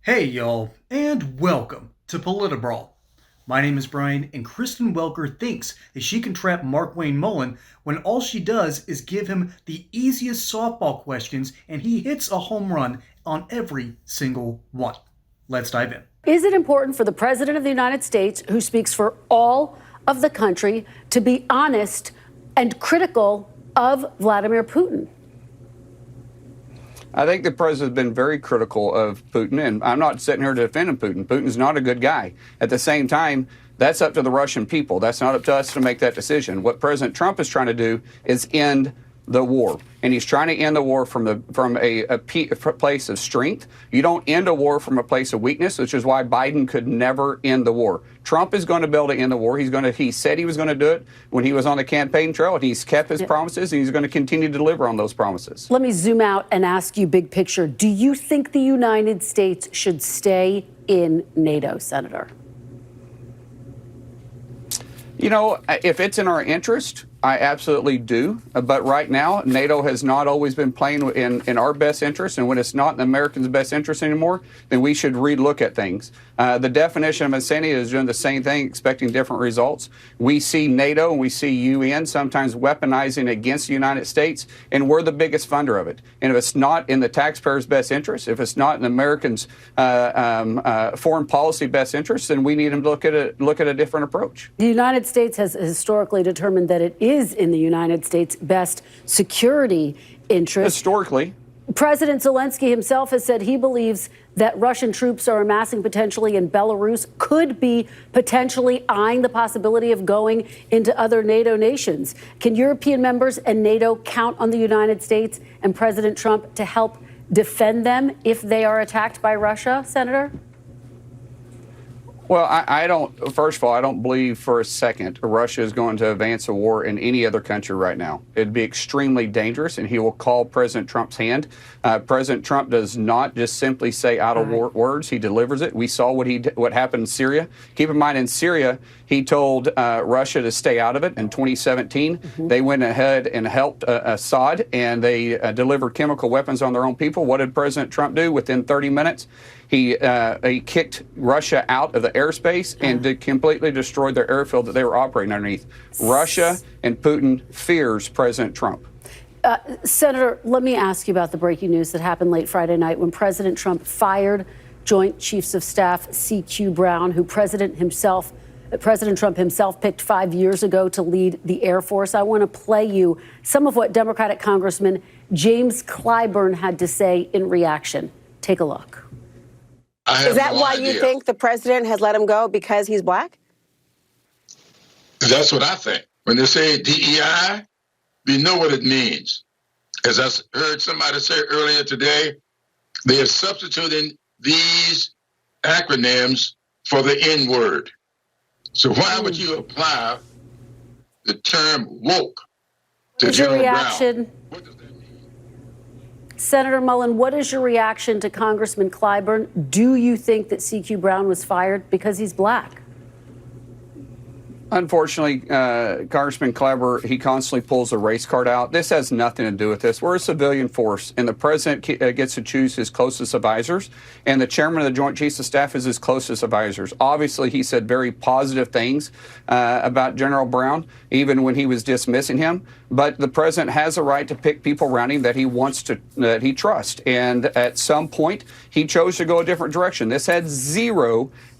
Hey y'all, and welcome to PolitiBrawl. My name is Brian, and Kristen Welker thinks that she can trap Markwayne Mullin when all she does is give him the easiest softball questions and he hits a home run on every single one. Let's dive in. Is it important for the President of the United States, who speaks for all of the country, to be honest and critical of Vladimir Putin? I think the president's been very critical of Putin, and I'm not sitting here defending Putin. Putin's not a good guy. At the same time, that's up to the Russian people. That's not up to us to make that decision. What President Trump is trying to do is end the war, and he's trying to end the war from a place of strength. You don't end a war from a place of weakness, which is why Biden could never end the war. Trump is going to be able to end the war. He said he was going to do it when he was on the campaign trail, and he's kept his promises, and he's going to continue to deliver on those promises. Let me zoom out and ask you big picture. Do you think the United States should stay in NATO, Senator? You know, if it's in our interest, I absolutely do. But right now, NATO has not always been playing in our best interest. And when it's not in the Americans' best interest anymore, then we should relook at things. The definition of insanity is doing the same thing, expecting different results. We see NATO and we see UN sometimes weaponizing against the United States, and we're the biggest funder of it. And if it's not in the taxpayers' best interest, if it's not in Americans' foreign policy best interest, then we need them to look at a different approach. The United States has historically determined that it is in the United States' best security interest. Historically. President Zelensky himself has said he believes that Russian troops are amassing potentially in Belarus, could be potentially eyeing the possibility of going into other NATO nations. Can European members and NATO count on the United States and President Trump to help defend them if they are attacked by Russia, Senator? Well, first of all, I don't believe for a second Russia is going to advance a war in any other country right now. It'd be extremely dangerous, and he will call President Trump's hand. President Trump does not just simply say idle words. He delivers it. We saw what happened in Syria. Keep in mind, in Syria, he told Russia to stay out of it in 2017. They went ahead and helped Assad, and they delivered chemical weapons on their own people. What did President Trump do within 30 minutes? He kicked Russia out of the airspace and completely destroyed their airfield that they were operating underneath. Russia and Putin fears President Trump. Senator, let me ask you about the breaking news that happened late Friday night when President Trump fired Joint Chiefs of Staff CQ Brown, who President Trump himself picked 5 years ago to lead the Air Force. I want to play you some of what Democratic Congressman James Clyburn had to say in reaction. Take a look. Is that why you think the president has let him go, because he's black? That's what I think. When they say DEI, we know what it means. As I heard somebody say earlier today, they are substituting these acronyms for the N word. So why would you apply the term woke to General Brown? What does that mean? Senator Mullin, what is your reaction to Congressman Clyburn? Do you think that CQ Brown was fired because he's black? Unfortunately, Congressman Clyburn, he constantly pulls the race card out. This has nothing to do with this. We're a civilian force, and the president gets to choose his closest advisors, and the chairman of the Joint Chiefs of Staff is his closest advisors. Obviously, he said very positive things about General Brown, even when he was dismissing him. But the president has a right to pick people around him that he wants to, that he trusts. And at some point, he chose to go a different direction. This had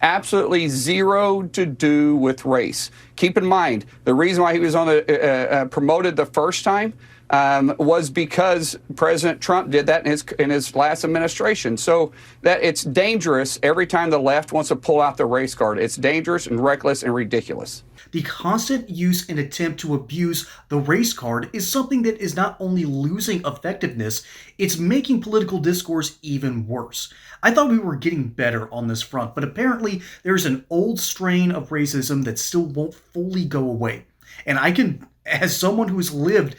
absolutely zero to do with race. Keep in mind, the reason why he was on the promoted the first time was because President Trump did that in his last administration. So that it's dangerous every time the left wants to pull out the race card. It's dangerous and reckless and ridiculous. The constant use and attempt to abuse the race card is something that is not only losing effectiveness, it's making political discourse even worse. I thought we were getting better on this front, but apparently there's an old strain of racism that still won't fully go away. And I can, as someone who's lived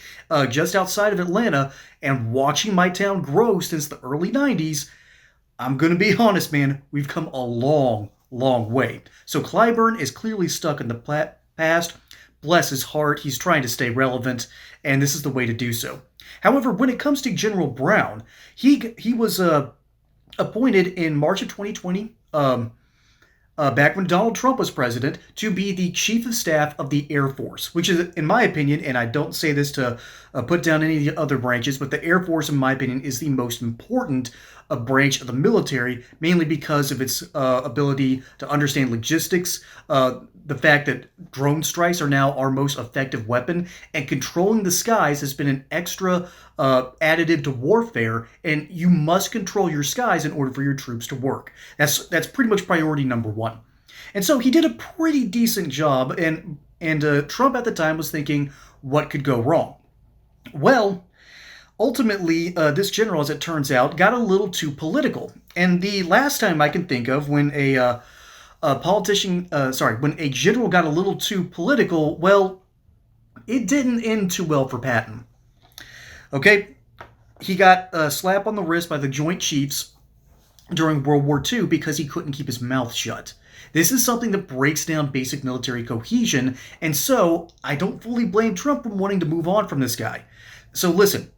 just outside of Atlanta and watching my town grow since the early 90s, I'm going to be honest, man, we've come a long way. So Clyburn is clearly stuck in the past. Bless his heart, he's trying to stay relevant, and this is the way to do so. However, when it comes to General Brown, he was appointed in March of 2020, back when Donald Trump was president, to be the chief of staff of the Air Force, which is, in my opinion, and I don't say this to put down any of the other branches, but the Air Force, in my opinion, is the most important branch of the military, mainly because of its ability to understand logistics, the fact that drone strikes are now our most effective weapon, and controlling the skies has been an extra additive to warfare, and you must control your skies in order for your troops to work. That's pretty much priority number one. And so he did a pretty decent job, and Trump at the time was thinking, what could go wrong? Well, ultimately, this general, as it turns out, got a little too political. And the last time I can think of when when a general got a little too political, well, it didn't end too well for Patton. Okay, he got a slap on the wrist by the Joint Chiefs during World War II because he couldn't keep his mouth shut. This is something that breaks down basic military cohesion, and so I don't fully blame Trump for wanting to move on from this guy. So listen,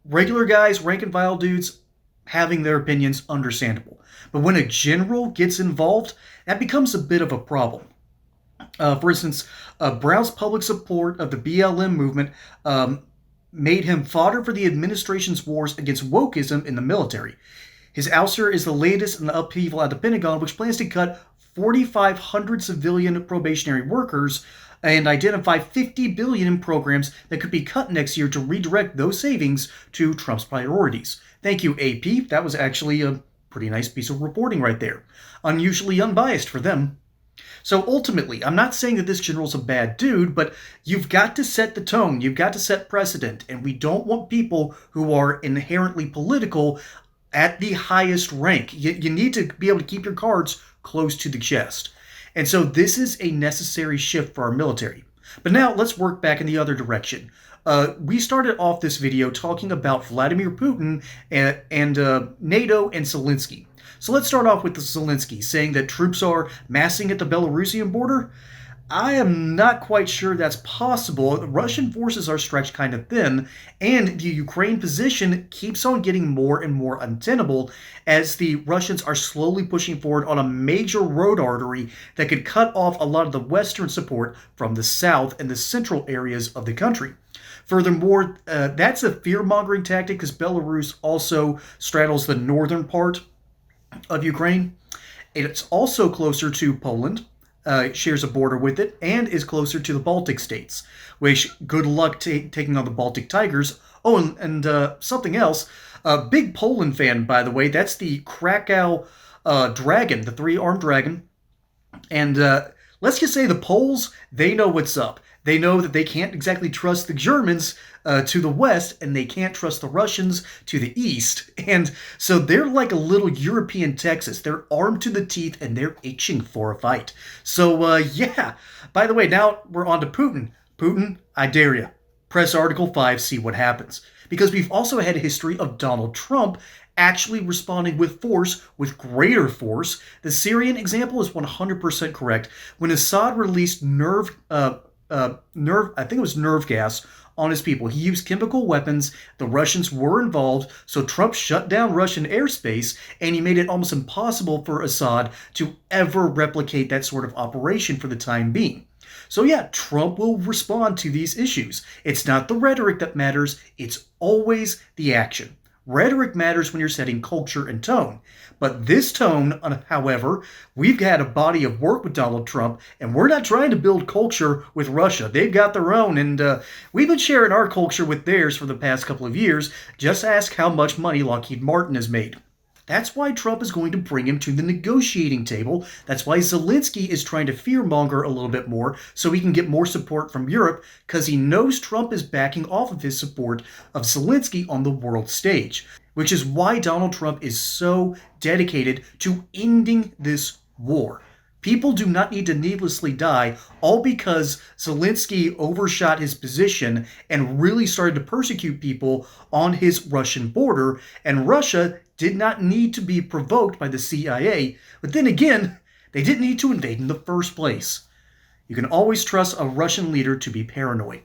regular guys, rank and file dudes, having their opinions, understandable. But when a general gets involved, that becomes a bit of a problem. For instance, Brown's public support of the BLM movement made him fodder for the administration's wars against wokeism in the military. His ouster is the latest in the upheaval at the Pentagon, which plans to cut 4,500 civilian probationary workers and identify $50 billion in programs that could be cut next year to redirect those savings to Trump's priorities. Thank you, AP. That was actually a pretty nice piece of reporting right there. Unusually unbiased for them. So ultimately, I'm not saying that this general's a bad dude, but you've got to set the tone. You've got to set precedent, and we don't want people who are inherently political at the highest rank. You need to be able to keep your cards close to the chest. And so this is a necessary shift for our military. But now let's work back in the other direction. We started off this video talking about Vladimir Putin and NATO and Zelensky. So let's start off with the Zelensky, saying that troops are massing at the Belarusian border. I am not quite sure that's possible. The Russian forces are stretched kind of thin, and the Ukraine position keeps on getting more and more untenable as the Russians are slowly pushing forward on a major road artery that could cut off a lot of the western support from the south and the central areas of the country. Furthermore, that's a fear-mongering tactic because Belarus also straddles the northern part of Ukraine. It's also closer to Poland. Shares a border with it, and is closer to the Baltic states, which good luck taking on the Baltic Tigers. Oh, and something else, big Poland fan, by the way, that's the Krakow dragon, the three-armed dragon, and let's just say the Poles, they know what's up. They know that they can't exactly trust the Germans to the west, and they can't trust the Russians to the east. And so they're like a little European Texas. They're armed to the teeth, and they're itching for a fight. So, yeah. By the way, now we're on to Putin. Putin, I dare you. Press Article 5, see what happens. Because we've also had a history of Donald Trump actually responding with force, with greater force. The Syrian example is 100% correct. When Assad released nerve gas on his people. He used chemical weapons. The Russians were involved, so Trump shut down Russian airspace, and he made it almost impossible for Assad to ever replicate that sort of operation for the time being. So yeah, Trump will respond to these issues. It's not the rhetoric that matters, it's always the action. Rhetoric matters when you're setting culture and tone. But this tone, however, we've had a body of work with Donald Trump, and we're not trying to build culture with Russia. They've got their own, and we've been sharing our culture with theirs for the past couple of years. Just ask how much money Lockheed Martin has made. That's why Trump is going to bring him to the negotiating table. That's why Zelensky is trying to fearmonger a little bit more so he can get more support from Europe, because he knows Trump is backing off of his support of Zelensky on the world stage, which is why Donald Trump is so dedicated to ending this war. People do not need to needlessly die, all because Zelensky overshot his position and really started to persecute people on his Russian border, and Russia did not need to be provoked by the CIA, but then again, they didn't need to invade in the first place. You can always trust a Russian leader to be paranoid.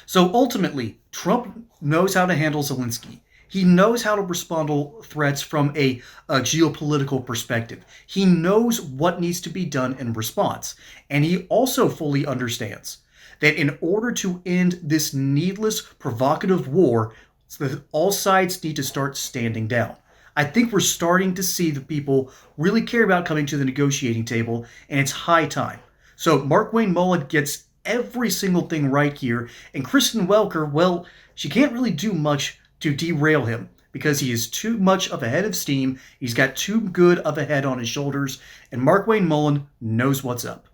So ultimately, Trump knows how to handle Zelensky. He knows how to respond to threats from a geopolitical perspective. He knows what needs to be done in response. And he also fully understands that in order to end this needless, provocative war, all sides need to start standing down. I think we're starting to see the people really care about coming to the negotiating table, and it's high time. So Markwayne Mullin gets every single thing right here, and Kristen Welker, well, she can't really do much to derail him because he is too much of a head of steam. He's got too good of a head on his shoulders, and Markwayne Mullin knows what's up.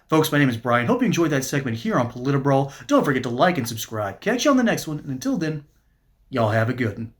Folks, my name is Brian. Hope you enjoyed that segment here on PolitiBrawl. Don't forget to like and subscribe. Catch you on the next one, and until then, y'all have a good one.